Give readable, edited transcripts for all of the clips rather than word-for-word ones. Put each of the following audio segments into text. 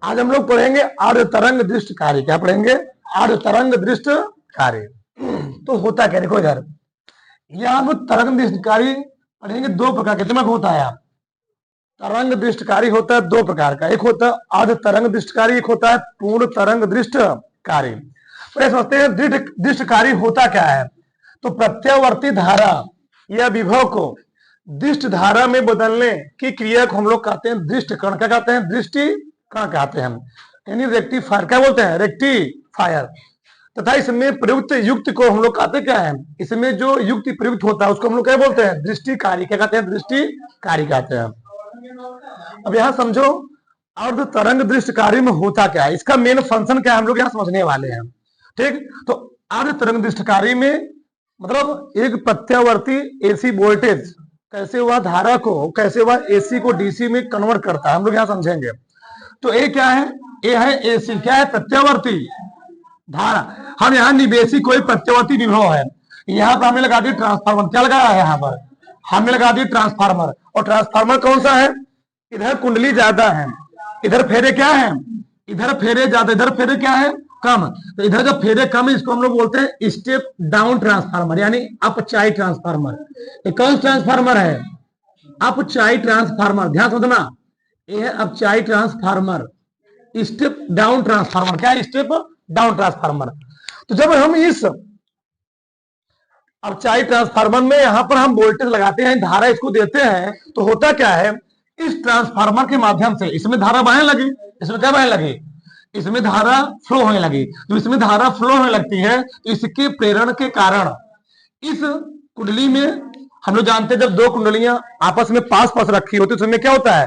आज हम लोग पढ़ेंगे आर्य तरंग दृष्ट कार्य। क्या पढ़ेंगे? आर्य तरंग दृष्ट कार्य। तो होता क्या, देखो इधर यहां हम लोग तरंग दृष्टकारी पढ़ेंगे। दो प्रकार के दिमाग होता है। तरंग दृष्टकारी होता है दो प्रकार का, एक होता है आर्य तरंग दृष्टकारी, एक होता है पूर्ण तरंग दृष्टकारी। तो समझते हैं दृष्टकारी होता क्या है। तो प्रत्यावर्ती धारा या विभव को दृष्ट धारा में बदलने की क्रिया को हम लोग कहते हैं दृष्टिकरण। क्या कहते हैं? दृष्टिकरण कहते हैं। यानी रेक्टिफायर। क्या बोलते हैं? रेक्टिफायर। तथा इसमें प्रयुक्त युक्त को हम लोग कहते क्या है? इसमें जो युक्ति प्रयुक्त होता है उसको हम लोग क्या बोलते हैं? दृष्टिकारी। क्या कहते हैं? दृष्टिकारी कहते हैं। अब यहां समझो अर्ध तरंग दृष्टकारी में होता क्या है, इसका मेन फंक्शन क्या है, हम लोग यहां समझने वाले हैं। ठीक, तो अर्ध तरंग दृष्टकारी में मतलब एक प्रत्यावर्ती एसी वोल्टेज कैसे वह धारा को, कैसे वह एसी को डीसी में कन्वर्ट करता है, हम लोग यहां समझेंगे। तो ए क्या है? ए है एसी। क्या है? प्रत्यावर्ती धारा। हम यहाँ निवेशी कोई प्रत्यावर्ती विभव है, यहाँ पर हमने लगा दी ट्रांसफार्मर। क्या लगाया है? यहाँ पर हमने लगा दी ट्रांसफार्मर। और ट्रांसफार्मर कौन सा है? इधर कुंडली ज्यादा है, इधर फेरे क्या है? इधर फेरे ज्यादा, इधर फेरे क्या है? कम। तो इधर जब फेरे कम है इसको हम लोग बोलते हैं स्टेप डाउन ट्रांसफार्मर, यानी अपचाई ट्रांसफार्मर। ये कौन ट्रांसफार्मर है? अपचाई ट्रांसफार्मर। ध्यान समझना, ये है अपचाई ट्रांसफार्मर, स्टेप डाउन ट्रांसफार्मर। क्या है? Step down transformer. तो जब हम इस अपचाई ट्रांसफार्मर में यहां पर हम वोल्टेज लगाते हैं, धारा इसको देते हैं, तो होता क्या है? इस ट्रांसफार्मर के माध्यम से इसमें धारा बहने लगी, इसमें क्या बहने लगी? इसमें धारा फ्लो होने लगी। तो इसमें धारा फ्लो होने लगती है तो इसके प्रेरण के कारण इस कुंडली में, हम लोग जानते हैं जब दो कुंडलियां आपस में पास पास रखी होती है तो उसमें क्या होता है?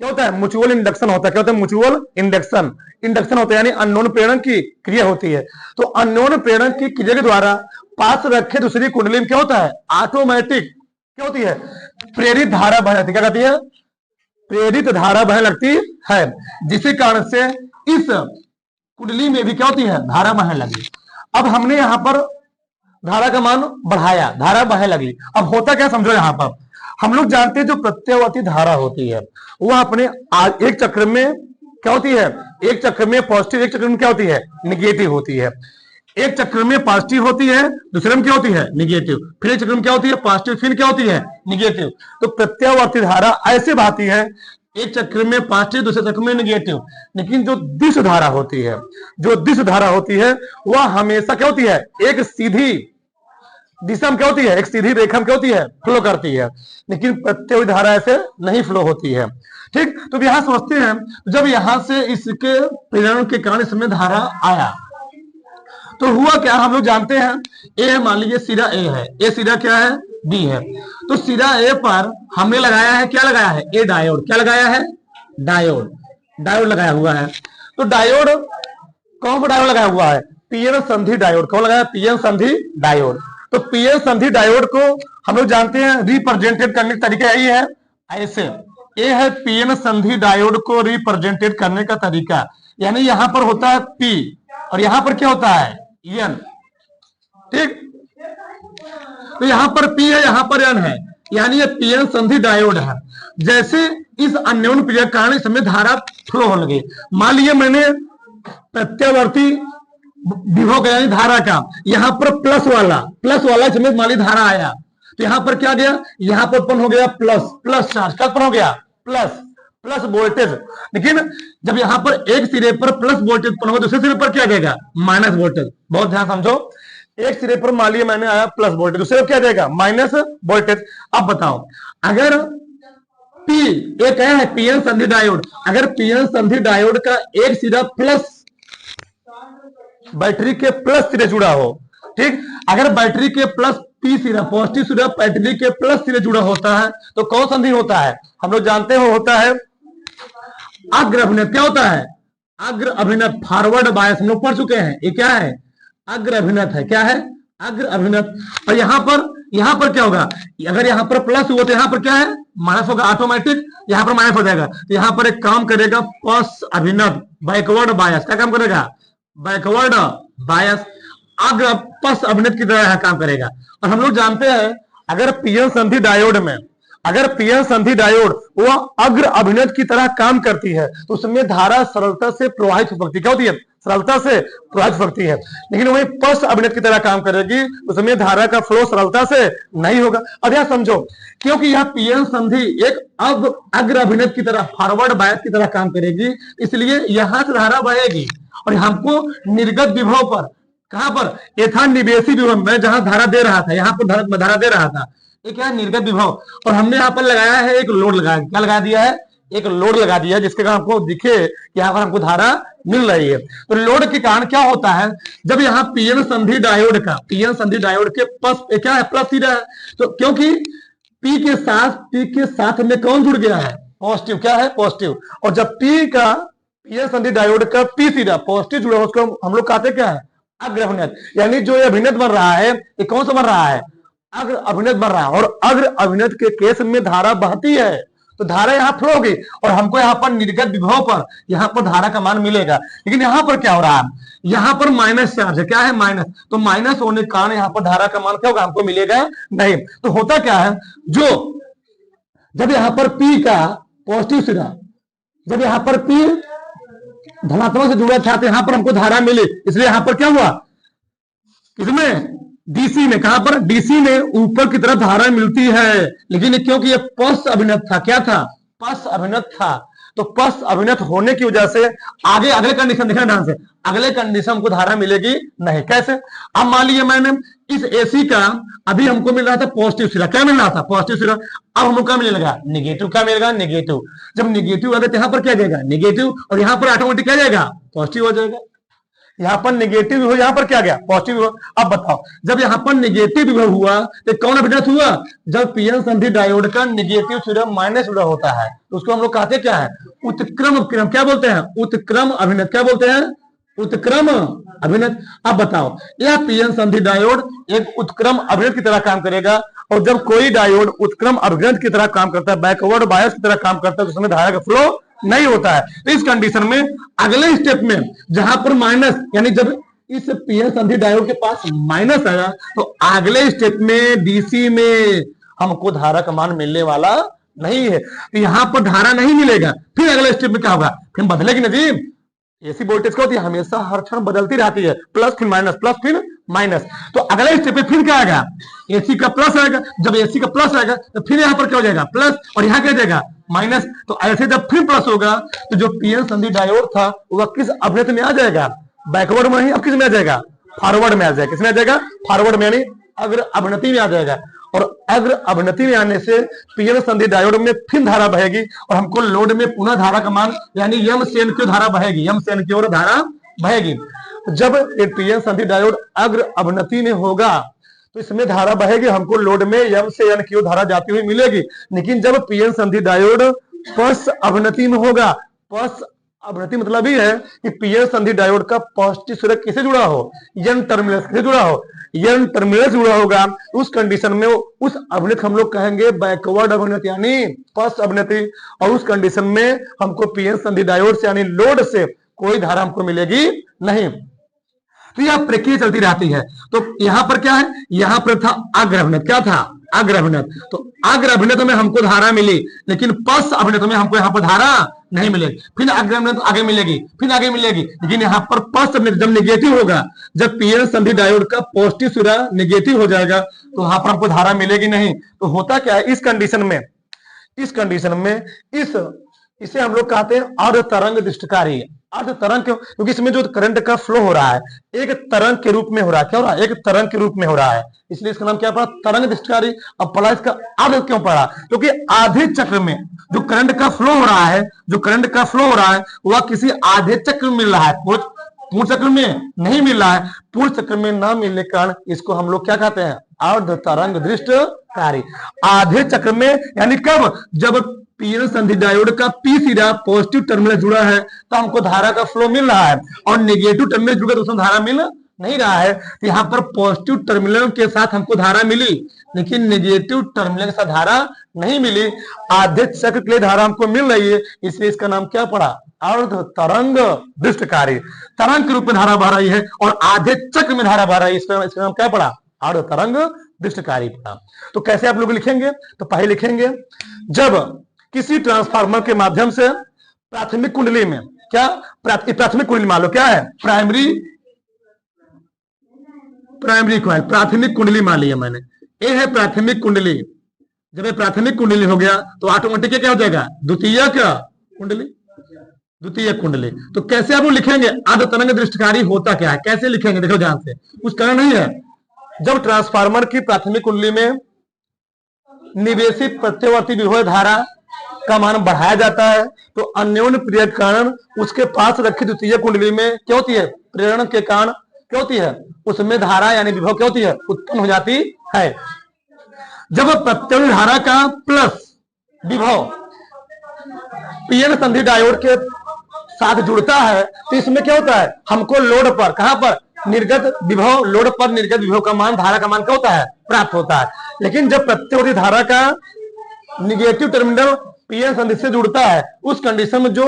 क्या होता है? म्यूचुअल इंडक्शन होता है। क्या होता है? Mutual induction. इंडक्शन होता है यानी अननोन प्रेरण की क्रिया होती है। तो अननोन प्रेरण की क्रिया के द्वारा पास रखे दूसरी कुंडली में क्या होता है? ऑटोमेटिक क्या होती है? प्रेरित धारा बहने लगती है। क्या कहती है? प्रेरित धारा बहने लगती है, जिसके कारण से इस कुंडली में भी क्या होती है? धारा बहने लगी। अब हमने यहां पर धारा का मान बढ़ाया, धारा बहने लगी। अब होता क्या समझो, यहां पर हम लोग जानते हैं जो प्रत्यावर्ती धारा होती है वह अपने एक चक्र में क्या होती है? एक चक्र में पॉजिटिव, एक चक्र में क्या होती है? निगेटिव होती है। एक चक्र में पॉजिटिव होती है, दूसरे में क्या होती है? निगेटिव। फिर एक चक्र में क्या होती है? पॉजिटिव, फिर क्या होती है? निगेटिव। तो प्रत्यावर्ती धारा ऐसे बहती है, एक चक्र में पॉजिटिव, दूसरे चक्र में निगेटिव। लेकिन जो दिश धारा होती है, जो दिश धारा होती है वह हमेशा क्या होती है? एक सीधी दिशा में क्या होती है? एक सीधी रेखा में क्या होती है? फ्लो करती है। लेकिन प्रत्यावर्ती धारा ऐसे नहीं फ्लो होती है। ठीक, तो यहां समझते हैं जब यहां से इसके प्रेरण के कारण इसमें धारा आया तो हुआ क्या? हम लोग जानते हैं ए, मान लीजिए सिरा ए है, ए सिरा क्या है? बी है। तो सिरा ए पर हमने लगाया है, क्या लगाया है? ए डायोड। क्या लगाया है? डायोड। डायोड लगाया हुआ है। तो डायोड कौन सा डायोड लगाया हुआ है? पीएन संधि डायोड। कौन लगाया? पीएन संधि डायोड। तो पीएन संधि डायोड को हम लोग जानते हैं रिप्रेजेंटेड करने का तरीका यही है, ऐसे। ये है पीएन संधि डायोड को रिप्रेजेंटेड करने का तरीका, यानी यहां पर होता है पी और यहां पर क्या होता है? एन। ठीक, तो यहां पर पी है, यहां पर एन है, यानी ये पीएन संधि डायोड है। जैसे इस अन्योन्य क्रिया के कारण इसमें धारा फ्लो होने लगी। मान लीजिए मैंने प्रत्यावर्ती विभव का यानी धारा का यहां पर प्लस वाला इसमें मान लीजिए धारा आया, तो यहां पर क्या गया? यहां पर उत्पन्न हो गया प्लस चार्ज। क्या उत्पन्न हो गया? Plus voltage. लेकिन जब यहां पर एक सिरे पर प्लस वोल्टेज उत्पन्न होगा, दूसरे सिरे पर क्या देगा? Minus voltage. बहुत ध्यान समझो, एक सिरे पर मान लिया मैंने आया प्लस वोल्टेज, दूसरे पर क्या देगा? Minus voltage. अब बताओ, अगर पी एक है पीएन संधि डायोड, अगर पीएन संधि डायोड का एक सिरा प्लस बैटरी के प्लस सिरे जुड़ा हो, ठीक, अगर बैटरी के प्लस पी सिरा पॉजिटिव सिरा बैटरी के प्लस सिरे जुड़ा होता है तो कौन संधि होता है? हम लोग जानते हो होता है अग्र अभिनत। क्या होता है? अग्र अभिनत, फॉरवर्ड बायस। हम लोग पढ़ चुके हैं, ये क्या है? अग्र अभिनत है। क्या है? अग्र अभिनत। और यहां पर क्या होगा? अगर यहां पर प्लस हुआ तो यहां पर क्या है? माइनस होगा ऑटोमेटिक, यहां पर माइनस हो जाएगा। तो यहां पर एक काम करेगा पस अभिनत, बैकवर्ड बायस। क्या काम करेगा? बैकवर्ड बायस, अग्र पस अभिनत की तरह काम करेगा। और हम लोग जानते हैं अगर पीएन संधि डायोड में अगर पीएन संधि डायोड वो अग्र अभिनत की तरह काम करती है तो उसमें धारा सरलता से प्रवाहित हो सकती है। क्या होती है? सरलता से प्रवाहित हो सकती है। लेकिन वही पश्च अभिनत की तरह काम करेगी, उसमें धारा का फ्लो सरलता से नहीं होगा। अब यह समझो, क्योंकि यह पीएन संधि एक अब अग्र अभिनत की तरह, फॉरवर्ड बायस की तरह काम करेगी, इसलिए यहां से धारा बहेगी और हमको निर्गत विभव पर, कहां पर? यथानिवेशी विभव में जहां धारा दे रहा था, यहां पर धारा दे रहा था, ये क्या है? निर्गत विभव। और हमने यहाँ पर लगाया है एक लोड, लगाया, क्या लगा दिया है? एक लोड लगा दिया, जिसके कारण आपको दिखे कि यहाँ पर हमको धारा मिल रही है। तो लोड के कारण क्या होता है, जब यहाँ पीएन संधि डायोड का, पीएन संधि डायोड के प्लस क्या है? प्लस ही रहा है, तो क्योंकि पी के साथ में कौन जुड़ गया है? पॉजिटिव। क्या है? पॉजिटिव। और जब पीएन संधि डायोड का पी सीधा पॉजिटिव जुड़ा, उसको हम लोग कहते क्या है? अग्र अभिनत। यानी जो ये अभिनत बन रहा है, ये कौन सा बन रहा है? अग्र अभिनत बन रहा है। और अग्र अभिनत के केस में धारा बहती है, तो धारा यहाँ फ्लो होगी और हमको यहाँ पर निर्गत विभव पर यहाँ पर धारा का मान मिलेगा। लेकिन यहाँ पर क्या हो रहा है? यहाँ पर माइनस चार्ज है। क्या है? माइनस। तो माइनस होने के कारण यहाँ पर धारा का मान क्या होगा? हमको मिलेगा नहीं। तो होता क्या है, जो जब यहाँ पर पी का पॉजिटिव सिरा, जब यहाँ पर पी धनात्मक से जुड़ा था, तो यहाँ पर हमको धारा मिली, इसलिए यहाँ पर क्या हुआ? इसमें डीसी में, कहां पर? डीसी में ऊपर की तरफ धारा मिलती है। लेकिन क्योंकि ये पश्च अभिनत था, क्या था? पश्च अभिनत था। तो पश्च अभिनत होने की वजह से आगे अगले कंडीशन देखना ध्यान से, अगले कंडीशन हमको धारा मिलेगी नहीं। कैसे? अब मान लीजिए मैंने इस एसी का अभी हमको मिल रहा था पॉजिटिव सिरा, क्या मिल रहा था? पॉजिटिव सिरा। अब हमको क्या मिलेगा? नेगेटिव। क्या मिलेगा? नेगेटिव। जब नेगेटिव आ गया तो यहाँ पर क्या जाएगा? नेगेटिव। और यहाँ पर ऑटोमेटिक क्या जाएगा? पॉजिटिव हो जाएगा। यहाँ पर नेगेटिव हो, यहाँ पर क्या गया? पॉजिटिव हो। अब बताओ, जब यहाँ पर नेगेटिव विभव हुआ तो कौन अभिनत हुआ? जब पीएन संधि डायोड का नेगेटिव सिरा माइनस विभव होता है तो उसको हम लोग कहते क्या है? उत्क्रम अभिनत। क्या बोलते हैं? उत्क्रम अभिनत। क्या बोलते हैं? उत्क्रम अभिनत। अब बताओ, यह पीएन संधि डायोड एक उत्क्रम अभिनत की तरह काम करेगा। और जब कोई डायोड उत्क्रम अभिनत की तरह काम करता है, बैकवर्ड बायस की तरह काम करता है, तो उसमें धारा का फ्लो नहीं होता है। तो इस कंडीशन में अगले स्टेप में जहां पर माइनस, यानी जब इस पीएन संधि डायोड के पास माइनस आया, तो अगले स्टेप में डीसी में हमको धारा का मान मिलने वाला नहीं है। तो यहां पर धारा नहीं मिलेगा। फिर अगले स्टेप में क्या होगा? फिर बदलेगी ना जी। एसी वोल्टेज क्या होती है? हमेशा हर क्षण बदलती रहती है, प्लस फिर माइनस, प्लस फिर माइनस। तो अगले स्टेप पे फिर क्या आएगा? एसी का प्लस आएगा। जब एसी का प्लस आएगा तो फिर यहाँ पर क्या हो जाएगा? प्लस, और यहाँ क्या जाएगा? माइनस। तो ऐसे जब फिर प्लस होगा तो जो पीएन संधि डायोड था वह किस अभिनत में आ जाएगा? बैकवर्ड में ही। अब किस में आ जाएगा? फॉरवर्ड में आ जाएगा। किसमें आ जाएगा? फॉरवर्ड में, यानी अग्र अभिनति में आ जाएगा। और अग्र अभिनति में आने से पीएन संधि डायोड में फिर धारा बहेगी और हमको लोड में पुनः धारा का मान, यानी यम से एन की धारा बहेगी, यम से एन की ओर धारा बहेगी। जब एक पीएन संधि डायोड अग्र अभिनति में होगा तो इसमें धारा बहेगी, हमको लोड में यम से एन की ओर धारा जाती हुई मिलेगी। लेकिन जब पीएन संधि डायोड पश्च अभिनति में होगा, पश्च अभिनति मतलब ही है कि पीएन संधि डायोड का पॉजिटिव सिरा किसे जुड़ा हो? एन टर्मिनल से जुड़ा हो, एन टर्मिनल जुड़ा होगा। उस कंडीशन में उस अभिनत हम लोग कहेंगे बैकवर्ड अभिनत, यानी पश्च अभिनति। और उस कंडीशन में हमको पीएन संधि डायोड से, यानी लोड से कोई धारा हमको मिलेगी नहीं। तो यह प्रक्रिया चलती रहती है। तो यहाँ पर क्या है? यहाँ पर था अग्र अभिनत। क्या था? अग्र अभिनत। तो अग्र अभिनत में हमको धारा मिली, लेकिन पश्च अभिनत में हमको यहाँ पर धारा नहीं मिलेगी। फिर अग्र अभिनत आगे मिलेगी, फिर आगे मिलेगी, लेकिन यहाँ पर पश्च अभिनत जब नेगेटिव होगा, जब पीएन संधि डायोड का पॉजिटिव सिरा नेगेटिव हो जाएगा, तो वहां पर हमको धारा मिलेगी नहीं। तो होता क्या है इस कंडीशन में? इस कंडीशन में इसे हम लोग कहते हैं अर्ध तरंग दृष्टिकारी। अर्ध तरंग क्यों? क्योंकि इसमें जो करंट का फ्लो हो रहा है एक तरंग के रूप में हो रहा है। क्या हो रहा है? एक तरंग के रूप में हो रहा है, इसलिए इसका नाम क्या पड़ा? तरंग दृष्टिकारी। अब पढ़ा इसका अर्ध क्यों पड़ा? क्योंकि आधे चक्र में जो करंट का फ्लो हो रहा है, जो करंट का फ्लो हो रहा है वह किसी आधे चक्र में मिल रहा है, पूर्ण चक्र में नहीं मिल रहा है। पूर्ण चक्र में ना मिलने के कारण इसको हम लोग क्या कहते हैं? अर्ध तरंग दृष्टिकारी। आधे चक्र में, यानी कब? जब पीएन संधि डायोड का पी सिरा पॉजिटिव टर्मिनल जुड़ा है तो हमको धारा का फ्लो मिल रहा है, और नेगेटिव टर्मिनल जुड़ा तो उसमें धारा मिल नहीं रहा है। तो यहाँ पर पॉजिटिव टर्मिनल के साथ हमको धारा मिली, लेकिन नेगेटिव टर्मिनल के साथ धारा नहीं मिली। आधे चक्र के लिए धारा हमको मिल रही है, इसलिए इसका नाम क्या पड़ा? अर्ध तरंग दृष्टिकारी। तरंग के रूप में धारा बह रही है और आधे चक्र में धारा बह रही है, इसका नाम क्या पड़ा? अर्ध तरंग दृष्टकारी पड़ा। तो कैसे आप लोग लिखेंगे? तो पहले लिखेंगे जब किसी ट्रांसफार्मर के माध्यम से प्राथमिक कुंडली में, क्या प्राथमिक कुंडली मान लो क्या है, प्राइमरी कॉइल, प्राथमिक कुंडली मान लिया मैंने, ये है प्राथमिक कुंडली। जब ये प्राथमिक कुंडली हो गया तो ऑटोमेटिक क्या हो जाएगा, द्वितीय कुंडली। तो कैसे आप लोग लिखेंगे? अर्ध तरंग दृष्टिकारी होता क्या है, कैसे लिखेंगे? देखो ध्यान से, कुछ करना नहीं है। जब ट्रांसफार्मर की प्राथमिक कुंडली में निवेशित प्रत्यवर्ती विभव धारा का मान बढ़ाया जाता है तो अन्योन्य प्रेरक के कारण उसके पास रखी द्वितीय कुंडली में क्या होती है, प्रेरण के कारण क्या होती है, उसमें धारा यानी विभव क्या होती है, उत्पन्न हो जाती है। जब प्रत्यवर्ती धारा का प्लस विभव पीएन संधि डायोड के साथ जुड़ता है तो इसमें क्या होता है, हमको लोड पर, कहां पर, निर्गत विभव, लोड पर निर्गत विभव का मान, धारा का मान क्या होता है, प्राप्त होता है। लेकिन जब प्रत्यवर्ती धारा का निगेटिव टर्मिनल पीएन संधि से जुड़ता है उस कंडीशन में जो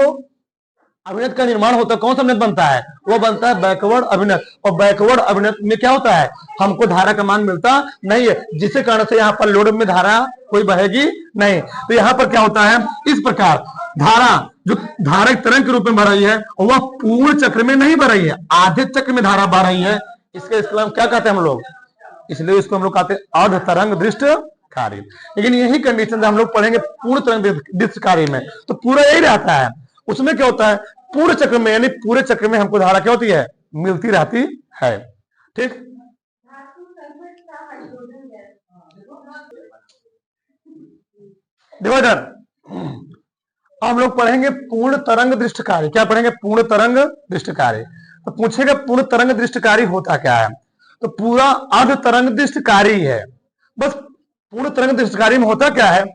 अभिनत का निर्माण होता है, कौन सा अभिनत बनता है, वो बनता है बैकवर्ड अभिनत। और बैकवर्ड अभिनत में क्या होता है, हमको धारा का मान मिलता नहीं है, जिसके कारण से यहाँ पर लोड में धारा कोई बहेगी नहीं। तो यहाँ पर क्या होता है, इस प्रकार धारा जो धारा एक तरंग के रूप में बढ़ रही है वह पूर्ण चक्र में नहीं बढ़ रही है, आधे चक्र में धारा बढ़ रही है। इसके हम क्या कहते हैं हम लोग, इसलिए इसको हम लोग कहते हैं अर्ध तरंग दृष्टकारी। लेकिन यही कंडीशन हम लोग पढ़ेंगे पूर्ण तरंग दृष्टकारी में, तो पूरा यही रहता है। उसमें क्या होता है, पूरे चक्र में, यानी पूरे चक्र में हमको धारा क्या होती है, मिलती रहती है। ठीक, देखो इधर हम लोग पढ़ेंगे पूर्ण तरंग दृष्टकारी। क्या पढ़ेंगे, पूर्ण तरंग दृष्टकारी। तो पूछेगा पूर्ण तरंग दृष्टकारी होता क्या है, तो पूरा अर्ध तरंग दृष्टकारी है। बस पूर्ण तरंग दृष्टकारी में होता क्या है,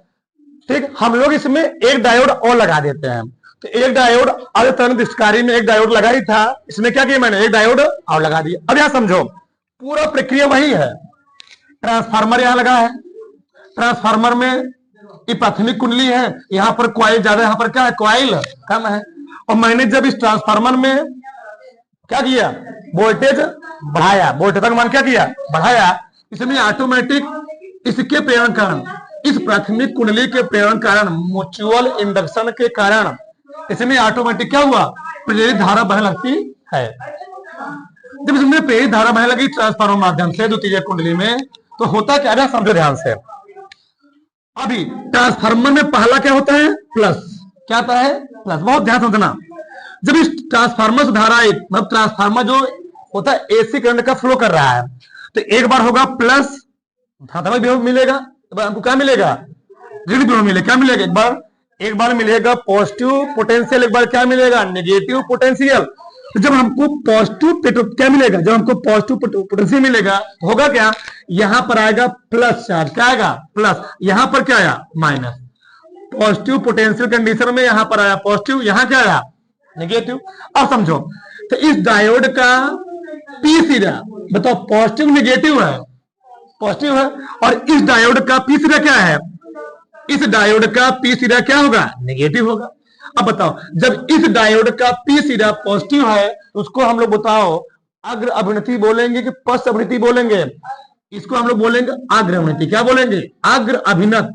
ठीक, हम लोग इसमें एक डायोड और लगा देते हैं। तो एक डायोड अर्ध तरंग दृष्टकारी में एक डायोड लगा ही था, इसमें क्या किया मैंने, एक डायोड और लगा दिया। अब यहां समझो पूरा प्रक्रिया वही है। ट्रांसफार्मर यहां लगा है, ट्रांसफार्मर में ये प्राथमिक कुंडली है, यहाँ पर कॉइल ज्यादा, यहाँ पर क्या है, कॉइल कम है। और मैंने जब इस ट्रांसफार्मर में क्या किया, वोल्टेज बढ़ाया, वोल्टेज का मान क्या किया, बढ़ाया, इसमें ऑटोमेटिक इसके प्रेरण कारण, इस प्राथमिक कुंडली के प्रेरण कारण, म्यूचुअल इंडक्शन के कारण इसमें ऑटोमेटिक क्या हुआ, प्रेरित धारा बहने लगती है। जब इसमें प्रेरित धारा बहने लगी ट्रांसफार्मर माध्यम से द्वितीय कुंडली में, तो होता क्या है, समझो ध्यान से। अभी ट्रांसफार्मर में पहला क्या होता है, प्लस, क्या आता है, प्लस। बहुत ध्यान समझना, जब इस ट्रांसफार्मर से धारा, मतलब ट्रांसफार्मर जो होता है एसी करंट का फ्लो कर रहा है, तो एक बार होगा प्लस, धारा विभव मिलेगा, हमको क्या मिलेगा, ऋण विभव मिलेगा, क्या मिलेगा, एक बार मिलेगा पॉजिटिव पोटेंशियल, एक बार क्या मिलेगा, नेगेटिव पोटेंशियल। जब हमको पॉजिटिव क्या मिलेगा, जब हमको पॉजिटिव पोटेंशियल मिलेगा तो होगा क्या, यहां पर आएगा प्लस चार्ज, क्या आएगा, प्लस, यहां पर क्या आया, माइनस। पॉजिटिव पोटेंशियल कंडीशन में यहां पर आया पॉजिटिव, यहां क्या आया, नेगेटिव। अब समझो, तो इस डायोड का पी सिरा, बताओ पॉजिटिव नेगेटिव है, पॉजिटिव है, और इस डायोड का पी सिरा क्या है, इस डायोड का पी सिरा क्या होगा, नेगेटिव होगा। अब बताओ, जब इस डायोड का पी सिरा पॉजिटिव है तो उसको हम लोग बताओ अग्र अभिनति बोलेंगे कि पश्च अभिनति बोलेंगे, इसको हम लोग बोलेंगे अग्र अभिनति। क्या बोलेंगे, अग्र अभिनत,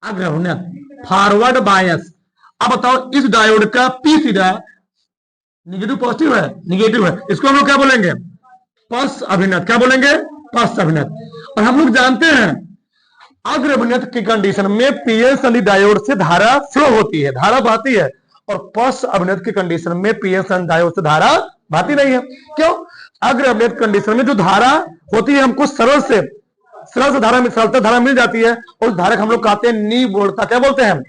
अग्र अभिनत, फॉरवर्ड बायस। अब बताओ, इस डायोड का पी सिरा नेगेटिव पॉजिटिव है, नेगेटिव है, इसको हम लोग क्या बोलेंगे, पश्च अभिनत। क्या बोलेंगे, पश्च अभिनत। और हम लोग जानते हैं अग्र अभिनत की कंडीशन में पीएन संधि डायोड से धारा फ्लो होती है, धारा बहती है, और पश्च अभिनत की कंडीशन में पीएन संधि डायोड से धारा बहती नहीं है। क्यों, अग्र अभिनत कंडीशन में जो धारा होती है हमको सरल से सरलता धारा मिल जाती है, और उस धारा को हम लोग कहते हैं निबोधता। क्या बोलते हैं,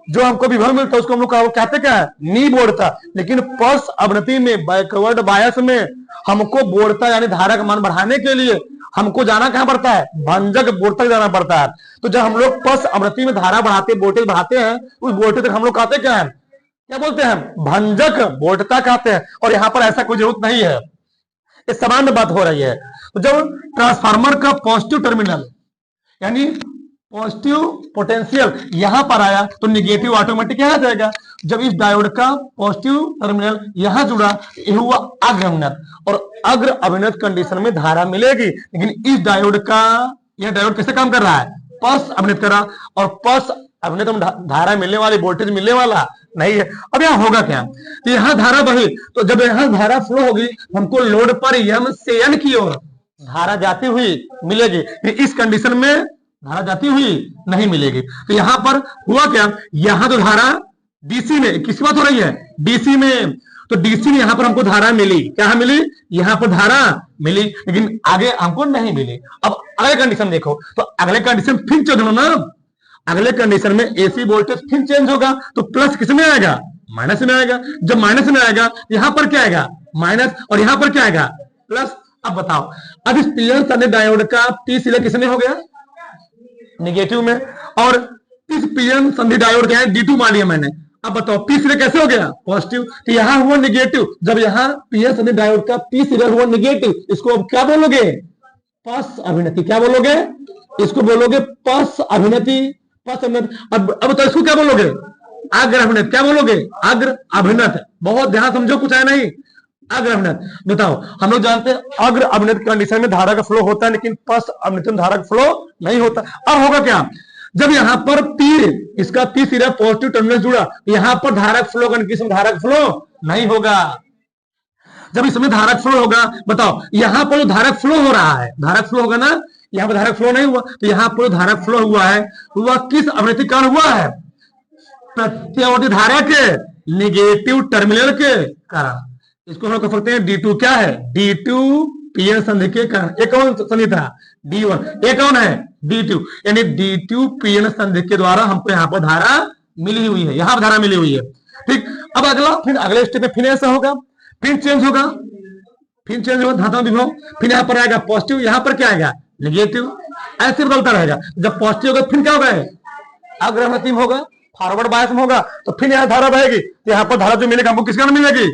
जो हमको विभव मिलता है उसको हम लोग कहते क्या है, निबोधता। लेकिन पश्च अभिनति में, बैकवर्ड बायस में हमको बोधता यानी धारा का मान बढ़ाने के लिए हमको जाना कहां पड़ता है, भंजक बोर्ड तक जाना पड़ता है। तो जब हम लोग पश्च अभिनति में धारा बढ़ाते, वोल्टेज बढ़ाते हैं, उस वोल्टेज तक हम लोग कहते क्या है, क्या बोलते हैं, भंजक बोधता कहते हैं। और यहाँ पर ऐसा कोई जरूरत नहीं है, ये सामान्य बात हो रही है। तो जब ट्रांसफार्मर का पॉजिटिव टर्मिनल यानी पॉजिटिव पोटेंशियल यहां पर आया तो नेगेटिव ऑटोमेटिक यहां जाएगा। जब इस डायोड का पॉजिटिव टर्मिनल यहां जुड़ा, यह हुआ अग्र अभिनत, और अग्र अभिनत कंडीशन में धारा मिलेगी। लेकिन इस डायोड का यह डायोड कैसे काम कर रहा है, पल्स अभिनत कर रहा, और पल्स अभिनत में धारा मिलने वाली, वोल्टेज मिलने वाला नहीं है। अब यहाँ होगा क्या, तो यहाँ धारा बही, तो जब यहाँ धारा फ्लो होगी हमको लोड पर m से n की ओर धारा जाती हुई मिलेगी, इस कंडीशन में धारा जाती हुई नहीं मिलेगी। तो यहाँ पर हुआ क्या, यहाँ तो धारा डीसी में, किसकी बात हो रही है, डीसी में, तो डीसी में यहाँ पर हमको धारा मिली, क्या मिली, यहाँ पर धारा मिली, लेकिन आगे हमको नहीं मिली। अब अगले कंडीशन देखो, तो अगले कंडीशन फिर चेंज होना ना, अगले कंडीशन में एसी वोल्टेज फिर चेंज होगा, तो प्लस किस में आएगा, माइनस में आएगा। जब माइनस में आएगा यहाँ पर क्या आएगा, माइनस, और यहाँ पर क्या आएगा, प्लस। अब बताओ, अब इस पीएन संधि डायोड का पी सिरा किसमें हो गया, निगेटिव में, और इस पीएन संधि डायोड क्या है, D2 मान लिया मैंने। अब बताओ पी सिरा कैसे हो गया, पॉजिटिव, तो यहाँ हुआ निगेटिव। जब यहाँ पीएन संधि डायोड का पी सिरा हुआ निगेटिव, इसको अब क्या बोलोगे, पस अभिनति, क्या बोलोगे, इसको बोलोगे पस अभिनति, पस अभिनति। अब तो इसको क्या बोलोगे, अग्र अभिनत, क्या बोलोगे, अग्र अभिनत। बहुत ध्यान समझो, कुछ है नहीं, अग्र अभिनत। बताओ, हम लोग जानते हैं अग्र अभिनत कंडीशन में धारा का फ्लो होता है, लेकिन पस अभिनत में धारा का फ्लो नहीं होता। अब होगा क्या, जब यहाँ पर पी, इसका पी सिरा पॉजिटिव टर्मिनल जुड़ा, यहाँ पर धारा फ्लो कंडीशन, धारा फ्लो नहीं होगा। जब इसमें धारा फ्लो होगा, बताओ यहाँ पर जो धारा फ्लो हो रहा है, धारा फ्लो होगा ना, यहाँ पर धारा फ्लो नहीं हुआ, तो यहाँ पर धारा फ्लो हुआ है, वह किस अभिनति कारण हुआ है, प्रत्यावर्ती धारा के निगेटिव टर्मिनल के कारण। इसको हम लोग कह सकते हैं D2 क्या है, D2 पीएन संधि के कारण। एक कौन संधि था, D1, एक कौन है, D2, यानी D2 पीएन संधि के द्वारा हमको यहाँ पर धारा मिली हुई है, यहाँ पर धारा मिली हुई है। ठीक, अब अगला, फिर अगले स्टेप में फिर ऐसा होगा, फिर चेंज होगा, फिर चेंज होगा धातु विभव, फिर यहाँ पर आएगा पॉजिटिव, यहाँ पर क्या आएगा, निगेटिव, ऐसे बदलता रहेगा। जब पॉजिटिव होगा फिर क्या होगा, अग्रगति होगा, फॉरवर्ड बायस में होगा, तो फिर यहाँ धारा बहेगी, तो यहाँ पर धारा जो मिलेगा हमको किस कारण मिलेगी,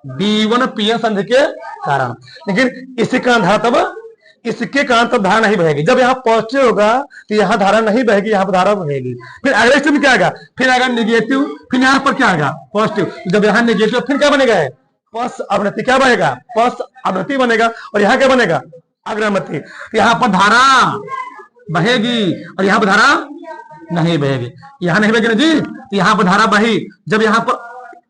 D1 पीएन संधि के कारण। लेकिन इसी कारण धारा तब, इसके कारण तब धारा नहीं बहेगी। जब यहाँ पॉजिटिव होगा तो यहाँ धारा नहीं बहेगी, यहाँ पर धारा बहेगी। फिर अगले स्टेप में क्या आएगा, फिर आएगा निगेटिव, फिर यहाँ पर क्या आएगा, पॉजिटिव। जब यहाँ निगेटिव फिर क्या बनेगा, पस अवनति, क्या बनेगा, पस अवनति बनेगा, और यहाँ क्या बनेगा, अग्रमति। यहाँ पर धारा बहेगी और यहाँ पर धारा नहीं बहेगी, यहाँ नहीं बहेगी ना जी, तो यहाँ पर धारा बही। जब यहाँ पर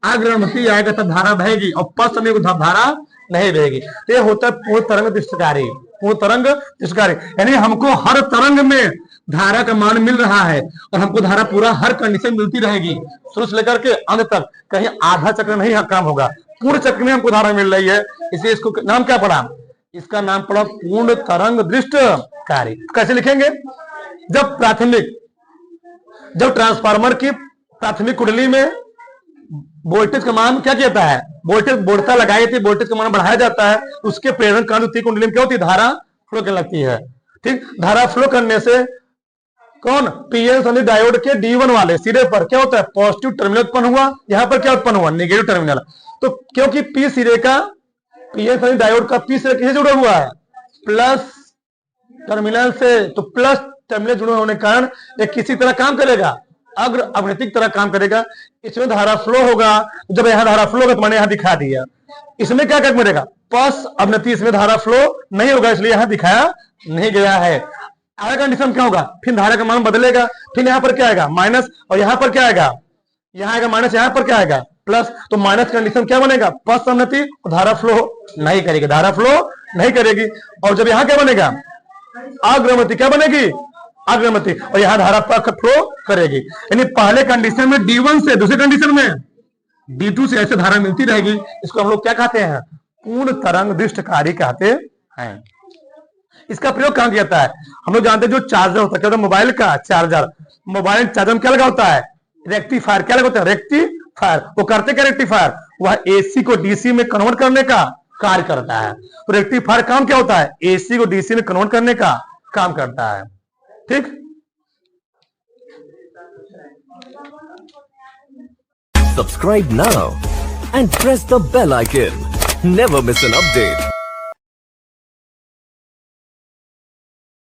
अग्रमति आएगा तब धारा बहेगी, और पस समय को धारा नहीं बहेगी। तो ये होता है पूर्ण तरंग दृष्टिकारी, पूर्ण तरंग दृष्टिकारी, यानी हमको हर तरंग में धारा का मान मिल रहा है, और हमको धारा पूरा हर कंडीशन मिलती रहेगी, शुरू से लेकर के अंत तक। कहीं आधा चक्र नहीं काम होगा, पूर्ण चक्र में हमको धारा मिल रही है। इसलिए इसको नाम क्या पड़ा, इसका नाम पड़ा पूर्ण तरंग दृष्टिकारी। कैसे लिखेंगे, जब प्राथमिक, जब ट्रांसफार्मर की प्राथमिक कुंडली में वोल्टेज का मान क्या कहता है, वोल्टेज बढ़ता लगाई थी, वोल्टेज का मान बढ़ाया जाता है, उसके प्रेरण कारण कुंडली में क्या होती है, धारा फ्लो करने लगती है। ठीक, धारा फ्लो करने से कौन, पीएन संधि डायोड के D1 वाले सिरे पर क्या होता है, पॉजिटिव टर्मिनल उत्पन्न हुआ, यहाँ पर क्या उत्पन्न हुआ, नेगेटिव टर्मिनल। तो क्योंकि पी सिरे का, पीएन संधि डायोड का पी सिरा किससे जुड़ा हुआ है, प्लस टर्मिनल से, तो प्लस टर्मिनल जुड़े होने के कारण ये किसी तरह काम करेगा, अग्र अवनतिक तरह काम करेगा। इसमें धारा फ्लो होगा, जब यहाँ धारा फ्लो होगा तो मैंने यहाँ दिखा दिया। इसमें क्या कर मिलेगा, पस अवनति, इसमें धारा फ्लो नहीं होगा, इसलिए यहाँ दिखाया नहीं गया है। अगला कंडीशन क्या होगा, फिर धारा का मान बदलेगा, फिर यहाँ पर क्या आएगा, माइनस, और यहाँ पर क्या आएगा, यहाँ आएगा माइनस, यहाँ पर क्या आएगा, प्लस। तो माइनस कंडीशन क्या बनेगा, पस अवनति, धारा फ्लो नहीं करेगी, धारा फ्लो नहीं करेगी। और जब यहाँ क्या बनेगा, अग्रमति, क्या बनेगी, अग्रमति, और यहाँ धारा पक्ष फ्लो करेगी। यानी पहले कंडीशन में D1 से, दूसरे कंडीशन में D2 से ऐसे धारा मिलती रहेगी। इसको हम लोग क्या कहते हैं, पूर्ण तरंग दृष्टिकारी कहते हैं। इसका प्रयोग कहां किया जाता है, हम लोग जानते हैं जो चार्जर होता है, क्या होता है, मोबाइल का चार्जर, मोबाइल चार्जर में क्या लगा होता है, रेक्टिफायर, क्या लगा होता है, रेक्टिफायर। वो करते क्या रेक्टिफायर, वह एसी को डीसी में कन्वर्ट करने का कार्य करता है। तो रेक्टिफायर काम क्या होता है, एसी को डीसी में कन्वर्ट करने का काम करता है। ठीक, Subscribe now and press the bell icon. Never miss an update.